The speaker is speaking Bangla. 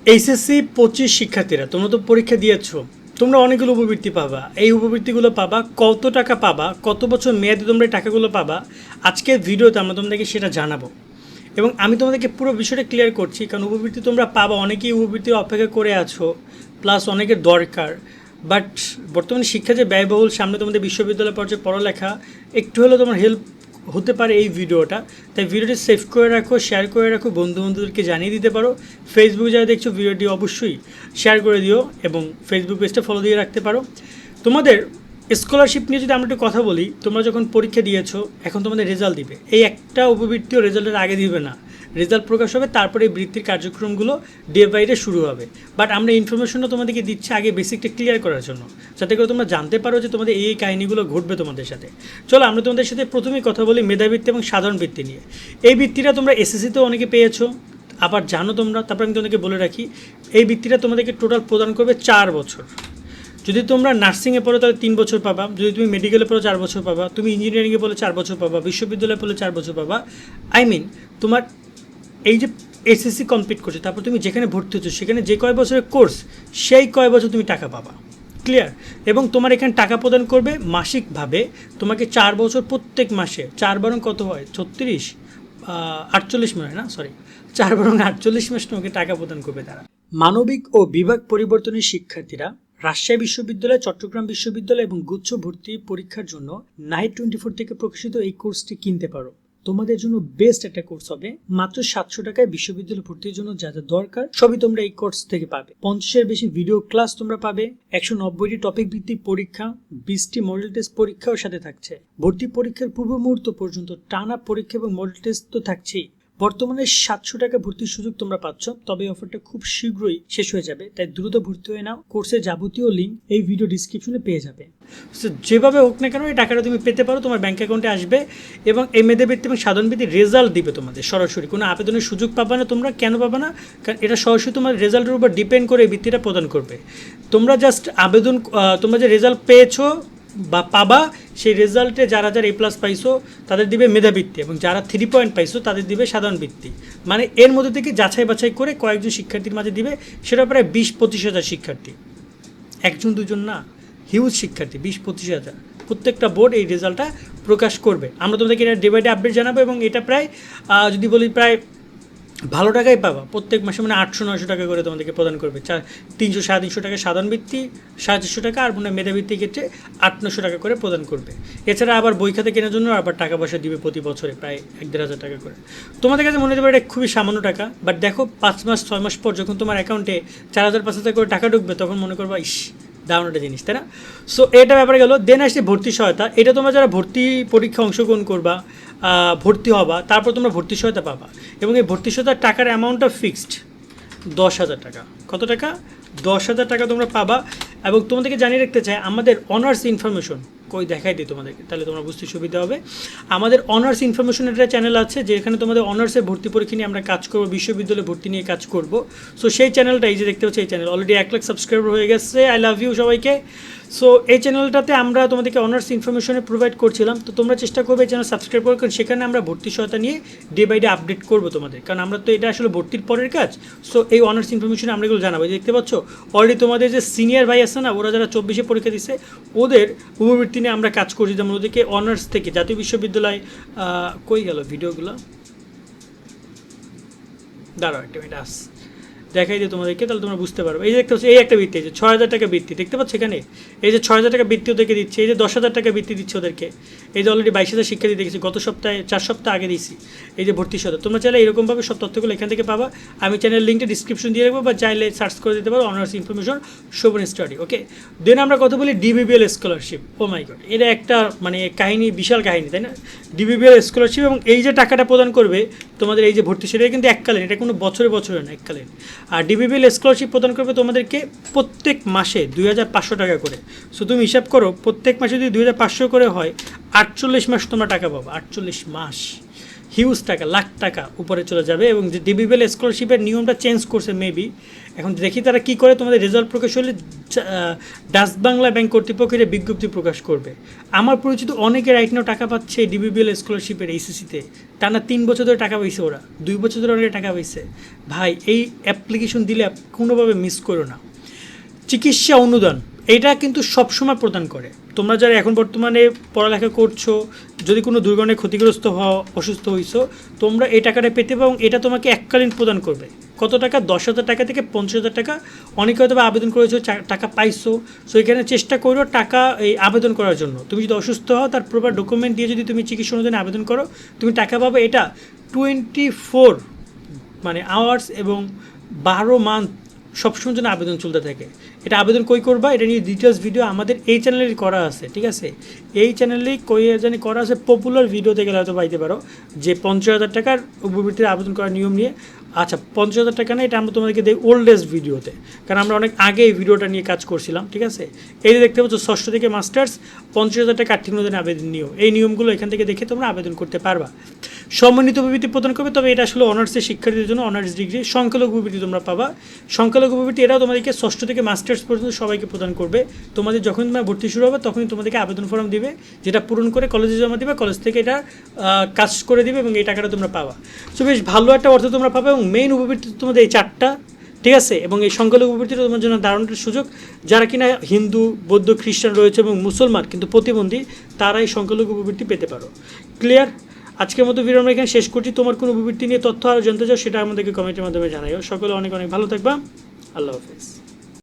এইচএসসি 25 শিক্ষার্থীরা তোমরা তো পরীক্ষা দিয়েছো, তোমরা অনেকগুলো উপবৃত্তি পাবা। এই উপবৃত্তিগুলো পাবা, কত টাকা পাবা, কত বছর মেয়াদে তোমরা এই টাকাগুলো পাবা, আজকের ভিডিওতে আমরা তোমাদেরকে সেটা জানাবো। এবং আমি তোমাদেরকে পুরো বিষয়টা ক্লিয়ার করছি, কারণ উপবৃত্তি তোমরা পাবা, অনেকেই উপবৃত্তির অপেক্ষা করে আছো, প্লাস অনেকের দরকার। বাট বর্তমানে শিক্ষা যে ব্যয়বহুল, সামনে তোমাদের বিশ্ববিদ্যালয় পর্যায়ে পড়ালেখা, একটু হলেও তোমার হেল্প হতে পারে এই ভিডিওটা। তাই ভিডিওটি সেভ করে রাখো, শেয়ার করে রাখো, বন্ধুদেরকে জানিয়ে দিতে পারো। ফেসবুকে যারা দেখছো ভিডিওটি অবশ্যই শেয়ার করে দিও এবং ফেসবুক পেজটা ফলো দিয়ে রাখতে পারো। তোমাদের স্কলারশিপ নিয়ে যদি আমরা একটু কথা বলি, তোমরা যখন পরীক্ষা দিয়েছো, এখন তোমাদের রেজাল্ট দিবে। এই একটা উপবৃত্তিও রেজাল্টের আগে দিবে না, রেজাল্ট প্রকাশ হবে, তারপরে এই বৃত্তির কার্যক্রমগুলো ডে বাই ডে শুরু হবে। বাট আমরা ইনফরমেশনটা তোমাদেরকে দিচ্ছি আগে বেসিকটা ক্লিয়ার করার জন্য, যাতে করে তোমরা জানতে পারো যে তোমাদের এই কাহিনিগুলো ঘটবে তোমাদের সাথে। চলো আমরা তোমাদের সাথে প্রথমেই কথা বলি মেধাবৃত্তি এবং সাধারণ বৃত্তি নিয়ে। এই বৃত্তিটা তোমরা এসএসসিতেও অনেকে পেয়েছো, আবার জানো তোমরা। তারপর আমি তোমাদেরকে বলে রাখি, এই বৃত্তিটা তোমাদেরকে টোটাল প্রদান করবে 4 বছর। যদি তোমরা নার্সিংয়ে পড়ো তাহলে 3 বছর পাবা, যদি তুমি মেডিকেলে পড়ো 4 বছর পাবা, তুমি ইঞ্জিনিয়ারিংয়ে পড়লে 4 বছর পাবা, বিশ্ববিদ্যালয়ে পড়লে 4 বছর পাবা। তোমার এই যে এসএসসি কমপ্লিট করছো, তারপর তুমি যেখানে ভর্তি হচ্ছো সেখানে যে কয় বছরের কোর্স, সেই কয় বছর তুমি টাকা পাবা। ক্লিয়ার? এবং তোমার এখানে টাকা প্রদান করবে মাসিকভাবে, তোমাকে 4 বছর প্রত্যেক মাসে 4 বারং কত হয় 36 48 মাস, না সরি 4 বারং 48 মাস তোমাকে টাকা প্রদান করবে তারা। মানবিক ও বিভাগ পরিবর্তনের শিক্ষার্থীরা রাজশাহী বিশ্ববিদ্যালয়, চট্টগ্রাম বিশ্ববিদ্যালয় এবং গুচ্ছ ভর্তি পরীক্ষার জন্য নাইট 24 থেকে প্রকাশিত এই কোর্সটি কিনতে পারো। তোমাদের জন্য বেস্ট একটা কোর্স হবে। মাত্র 700 টাকায় বিশ্ববিদ্যালয় ভর্তির জন্য যা যা দরকার সবই তোমরা এই কোর্স থেকে পাবে। 50-এর বেশি ভিডিও ক্লাস তোমরা পাবে, 190টি টপিক ভিত্তিক পরীক্ষা, 20টি মডেল টেস্ট পরীক্ষাও সাথে থাকছে। ভর্তি পরীক্ষার পূর্ব মুহূর্ত পর্যন্ত টানা পরীক্ষা এবং মডেল টেস্ট তো থাকছেই। বর্তমানে 700 টাকা ভর্তির সুযোগ তোমরা পাচ্ছ, তবে অফারটা খুব শীঘ্রই শেষ হয়ে যাবে, তাই দ্রুত ভর্তি হয়ে নাও। কোর্সের যাবতীয় লিঙ্ক এই ভিডিও ডিসক্রিপশনে পেয়ে যাবে। যেভাবে হোক না কেন এই টাকাটা তুমি পেতে পারো, তোমার ব্যাঙ্ক অ্যাকাউন্টে আসবে এবং এই মেধাবৃত্তি এবং সাধারণ বৃত্তির রেজাল্ট দিবে তোমাদের সরাসরি। কোনো আবেদনের সুযোগ পাবে না তোমরা। কেন পাবে না? কারণ এটা সরাসরি তোমার রেজাল্টের উপর ডিপেন্ড করে এই বৃত্তিটা প্রদান করবে। তোমরা জাস্ট আবেদন, তোমরা যে রেজাল্ট পেয়েছো বা পাবা, সেই রেজাল্টে যারা যারা A+ পাইছো তাদের দিবে মেধাবৃত্তি, এবং যারা 3 পয়েন্ট পাইছো তাদের দিবে সাধারণ বৃত্তি। মানে এর মধ্যে থেকে যাচাই বাছাই করে কয়েকজন শিক্ষার্থীর মাঝে দিবে, সেটা প্রায় 20-25 হাজার শিক্ষার্থী, একজন দুজন না, হিউজ শিক্ষার্থী, 20-25 হাজার। প্রত্যেকটা বোর্ড এই রেজাল্টটা প্রকাশ করবে। আমরা তোমাদেরকে এটা ডে বাই ডে আপডেট জানাবো, এবং এটা প্রায় যদি বলি প্রায় ভালো টাকাই পাবা। প্রত্যেক মাসে মানে 800-900 টাকা করে তোমাদেরকে প্রদান করবে। 300-350 টাকা সাধারণ বৃত্তি, 450 টাকা, আর মেধাবৃত্তির ক্ষেত্রে 800-900 টাকা করে প্রদান করবে। এছাড়া আবার বই খাতা কেনার জন্য আবার টাকা পয়সা দিবে প্রতি বছরে প্রায় 1-1.5 হাজার টাকা করে। তোমাদের কাছে মনে হতে পারে এটা খুবই সামান্য টাকা, বাট দেখো 5 মাস 6 মাস পর যখন তোমার অ্যাকাউন্টে 4,000-5,000 করে টাকা ঢুকবে, তখন মনে করবা ইস দারুণ একটা জিনিস, তাই না? সো এটা ব্যাপারে গেল। দেন আসছে ভর্তি সহায়তা। এটা তোমরা যারা ভর্তি পরীক্ষা অংশগ্রহণ করবা, ভর্তি হবা, তারপর তোমরা ভর্তি সহায়তা পাবা। এবং এই ভর্তি সহায়তার টাকার অ্যামাউন্টটা ফিক্সড 10,000 টাকা। কত টাকা? 10,000 টাকা তোমরা পাবা। এবং তোমাদেরকে জানিয়ে রাখতে চাই, আমাদের অনার্স ইনফরমেশন কই দেখাই দিই তোমাদেরকে, তাহলে তোমরা বুঝতে সুবিধা হবে। আমাদের অনার্স ইনফরমেশন একটা চ্যানেল আছে, যেখানে তোমাদের অনার্সের ভর্তি পরীক্ষা নিয়ে আমরা কাজ করবো, বিশ্ববিদ্যালয়ে ভর্তি নিয়ে কাজ করব। সো সেই চ্যানেলটা, এই যে দেখতে পাচ্ছি এই চ্যানেল অলরেডি 1 লাখ সাবস্ক্রাইবার হয়ে গেছে। আই লাভ ইউ সবাইকে। সো এই চ্যানেলটাতে আমরা তোমাদেরকে অনার্স ইনফরমেশনে প্রোভাইড করছিলাম, তো তোমরা চেষ্টা করবে এই চ্যানেল সাবস্ক্রাইব করে, কারণ সেখানে আমরা ভর্তি সহায়তা নিয়ে ডে বাই ডে আপডেট করবো তোমাদের, কারণ আমরা তো এটা আসলে ভর্তির পরের কাজ। সো এই অনার্স ইনফরমেশনে আমরা এগুলো জানাবো। দেখতে পাচ্ছ অলরেডি তোমাদের যে সিনিয়র ভাই আছে না, ওরা যারা 24-এ পরীক্ষা দিচ্ছে, ওদের উপবৃত্তি নিয়ে আমরা কাজ করছি। যেমন ওদেরকে অনার্স থেকে জাতীয় বিশ্ববিদ্যালয়, কই গেল ভিডিওগুলো, দাঁড়াও একটা মিনিট আস দেখাই দিই তোমাদেরকে, তাহলে তোমরা বুঝতে পারবে। এই যে দেখতে পাচ্ছ এই একটা বৃত্তি, এই যে 6,000 টাকা বৃত্তি দেখতে পাচ্ছ এখানে, এই যে 6,000 টাকা বৃত্তি ওদেরকে দিচ্ছে, এই যে 10,000 টাকা বৃত্তি দিচ্ছে ওদেরকে, এই যে অলরেডি 22,000 শিক্ষার্থী দেখেছি গত সপ্তাহে, 4 সপ্তাহ আগে দিয়েছি। এই যে ভর্তি সহায়তা, তোমরা চাইলে এরকমভাবে সব তথ্যগুলো এখান থেকে পাবা। আমি চ্যানেল লিঙ্কটা ডিসক্রিপশন দিয়ে রাখবো, বা চাইলে সার্চ করে দিতে পারো অনার্স ইনফরমেশন শোভন স্টাডি। ওকে, দেন আমরা কথা বলি DBBL স্কলারশিপ। ও মাই গড, এটা একটা মানে কাহিনী, বিশাল কাহিনী, তাই না? DBBL স্কলারশিপ, এবং এই যে টাকাটা প্রদান করবে তোমাদের এই যে ভর্তি, সেটা কিন্তু এককালীন, এটা কোনো বছরে বছরে না, এককালীন। আর DBBL স্কলারশিপ প্রদান করবে তোমাদেরকে প্রত্যেক মাসে 2,500 টাকা করে। সো তুমি হিসাব করো, প্রত্যেক মাসে যদি 2,500 করে হয়, 48 মাস তোমরা টাকা পাবো। 48 মাস, হিউজ টাকা, লাখ টাকা উপরে চলে যাবে। এবং যে ডিবিবিএল স্কলারশিপের নিয়মটা চেঞ্জ করছে মেবি, এখন দেখি তারা কী করে। তোমাদের রেজাল্ট প্রকাশ হলে ডাচ বাংলা ব্যাংক কর্তৃপক্ষ এটা বিজ্ঞপ্তি প্রকাশ করবে। আমার পরিচিত অনেকে রাইট নাও টাকা পাচ্ছে ডিবিবিএল স্কলারশিপের এইচএসসিতে, টানা 3 বছর ধরে টাকা পাইছে, ওরা 2 বছর ধরে অনেকে টাকা পাইছে। ভাই এই অ্যাপ্লিকেশন দিলে কোনোভাবে মিস করো না। চিকিৎসা অনুদান এটা কিন্তু সবসময় প্রদান করে। তোমরা যারা এখন বর্তমানে পড়ালেখা করছো, যদি কোনো দুর্ঘটনায় ক্ষতিগ্রস্ত হও, অসুস্থ হইছো, তোমরা এই টাকাটা পেতে পারো। এবং এটা তোমাকে এককালীন প্রদান করবে। কত টাকা? 10,000 টাকা থেকে 50,000 টাকা। অনেকে হয়তো আবেদন করেছো, টাকা পাইছো। সো এখানে চেষ্টা করো টাকা এই আবেদন করার জন্য। তুমি যদি অসুস্থ হও, তার প্রপার ডকুমেন্ট দিয়ে যদি তুমি চিকিৎসা অনুদানে আবেদন করো, তুমি টাকা পাবে। এটা 24 মানে আওয়ার্স এবং 12 মান্থ সবসময় জন্য আবেদন চলতে থাকে। এটা আবেদন কই করবা, এটা নিয়ে ডিটেলস ভিডিও আমাদের এই চ্যানেলেই করা আছে, ঠিক আছে? এই চ্যানেলেই জানি করা আছে, পপুলার ভিডিওতে গেলে হয়তো পাইতে পারো, যে 50,000 টাকার উপবৃত্তির আবেদন করার নিয়ম নিয়ে। আচ্ছা, 50,000 টাকা না, এটা আমরা তোমাদেরকে দিই ওল্ডেস্ট ভিডিওতে, কারণ আমরা অনেক আগে এই ভিডিওটা নিয়ে কাজ করছিলাম, ঠিক আছে? এই যে দেখতে পাচ্ছ, ষষ্ঠ থেকে মাস্টার্স 50,000 টাকা আর্থিক অনুদানে আবেদন নিয়ম, এই নিয়মগুলো এখান থেকে দেখে তোমরা আবেদন করতে পারবা। সমন্বিত উপবৃত্তি প্রদান করবে, তবে এটা আসলে অনার্সের শিক্ষার্থীদের জন্য, অনার্স ডিগ্রি। সংখ্যালঘু উপবৃত্তি তোমরা পাবা। সংখ্যালঘু উপবৃত্তি এটাও তোমাদেরকে ষষ্ঠ থেকে মাস্টার্স পর্যন্ত সবাইকে প্রদান করবে। তোমাদের যখন তোমরা ভর্তি শুরু হবে, তখনই তোমাদেরকে আবেদন ফর্ম দিবে, যেটা পূরণ করে কলেজে জমা দিবে, কলেজ থেকে এটা কাজ করে দিবে এবং এই টাকাটা তোমরা পাবা। সো বেশ ভালো একটা অর্থ তোমরা পাবে। এবং মেইন উপবৃত্তি তোমাদের এই 4টা, ঠিক আছে? এবং এই সংখ্যালঘু উপবৃত্তিটা তোমার জন্য দারুণ একটা সুযোগ। যারা কিনা হিন্দু, বৌদ্ধ, খ্রিস্টান রয়েছে এবং মুসলমান কিন্তু প্রতিবন্ধী, তারা এই সংখ্যালঘু উপবৃত্তি পেতে পারো। ক্লিয়ার? আজকের মতো ভিডিও আমরা এখানে শেষ করছি। তোমার কোনো উপবৃত্তি নিয়ে তথ্য আরও জানতে চাও, সেটা আমাদেরকে কমেন্টের মাধ্যমে জানাইও। সকলে অনেক অনেক ভালো থাকবা। আল্লাহ হাফেজ।